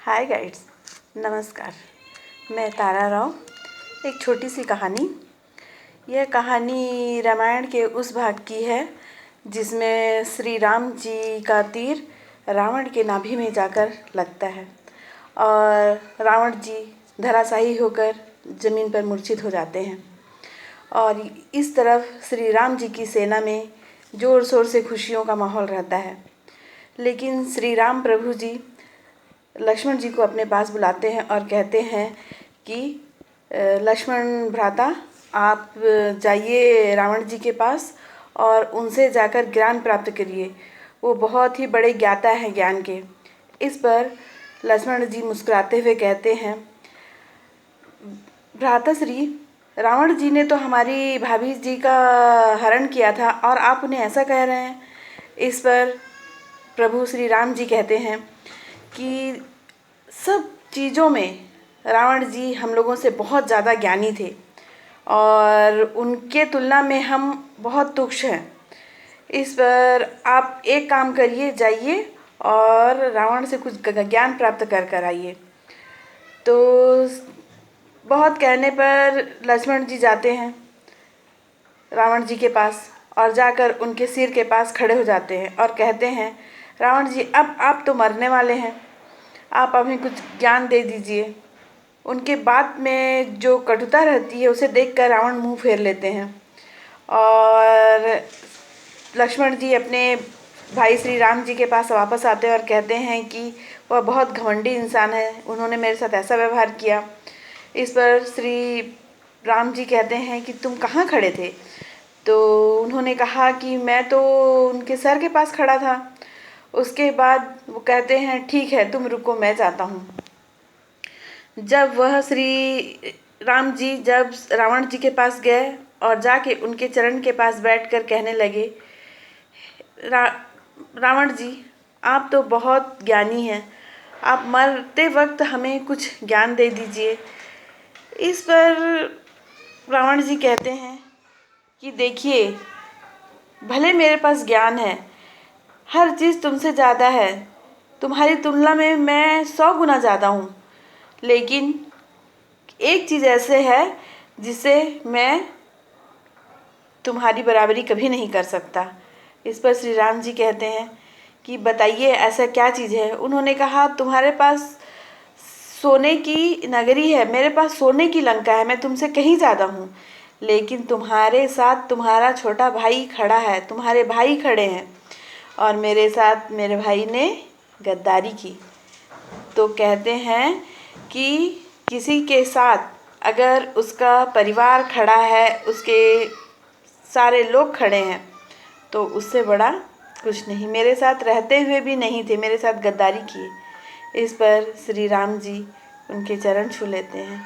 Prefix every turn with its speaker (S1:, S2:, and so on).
S1: हाय guides, नमस्कार। मैं तारा राव। एक छोटी सी कहानी। यह कहानी रामायण के उस भाग की है जिसमें श्री राम जी का तीर रावण के नाभि में जाकर लगता है और रावण जी धराशायी होकर ज़मीन पर मूर्छित हो जाते हैं। और इस तरफ श्री राम जी की सेना में ज़ोर शोर से खुशियों का माहौल रहता है। लेकिन श्री राम प्रभु जी लक्ष्मण जी को अपने पास बुलाते हैं और कहते हैं कि लक्ष्मण भ्राता, आप जाइए रावण जी के पास और उनसे जाकर ज्ञान प्राप्त करिए। वो बहुत ही बड़े ज्ञाता हैं ज्ञान के। इस पर लक्ष्मण जी मुस्कुराते हुए कहते हैं, भ्राताश्री, रावण जी ने तो हमारी भाभी जी का हरण किया था और आप उन्हें ऐसा कह रहे हैं। इस पर प्रभु श्री राम जी कहते हैं कि सब चीज़ों में रावण जी हम लोगों से बहुत ज़्यादा ज्ञानी थे और उनके तुलना में हम बहुत तुच्छ हैं। इस पर आप एक काम करिए, जाइए और रावण से कुछ ज्ञान प्राप्त कर आइए। तो बहुत कहने पर लक्ष्मण जी जाते हैं रावण जी के पास और जाकर उनके सिर के पास खड़े हो जाते हैं और कहते हैं, रावण जी, अब आप तो मरने वाले हैं, आप हमें कुछ ज्ञान दे दीजिए। उनके बात में जो कटुता रहती है उसे देखकर रावण मुंह फेर लेते हैं और लक्ष्मण जी अपने भाई श्री राम जी के पास वापस आते हैं और कहते हैं कि वह बहुत घमंडी इंसान है, उन्होंने मेरे साथ ऐसा व्यवहार किया। इस पर श्री राम जी कहते हैं कि तुम कहाँ खड़े थे? तो उन्होंने कहा कि मैं तो उनके सर के पास खड़ा था। उसके बाद वो कहते हैं, ठीक है, तुम रुको, मैं जाता हूँ। जब वह श्री राम जी जब रावण जी के पास गए और जाके उनके चरण के पास बैठकर कहने लगे, रावण जी, आप तो बहुत ज्ञानी हैं, आप मरते वक्त हमें कुछ ज्ञान दे दीजिए। इस पर रावण जी कहते हैं कि देखिए, भले मेरे पास ज्ञान है, हर चीज़ तुमसे ज़्यादा है, तुम्हारी तुलना में मैं 100 गुना ज़्यादा हूँ, लेकिन एक चीज़ ऐसे है जिसे मैं तुम्हारी बराबरी कभी नहीं कर सकता। इस पर श्री राम जी कहते हैं कि बताइए, ऐसा क्या चीज़ है? उन्होंने कहा, तुम्हारे पास सोने की नगरी है, मेरे पास सोने की लंका है, मैं तुमसे कहीं ज़्यादा हूँ, लेकिन तुम्हारे साथ तुम्हारा छोटा भाई खड़ा है, तुम्हारे भाई खड़े हैं और मेरे साथ मेरे भाई ने गद्दारी की। तो कहते हैं कि किसी के साथ अगर उसका परिवार खड़ा है, उसके सारे लोग खड़े हैं, तो उससे बड़ा कुछ नहीं। मेरे साथ रहते हुए भी नहीं थे, मेरे साथ गद्दारी किए। इस पर श्री राम जी उनके चरण छू लेते हैं।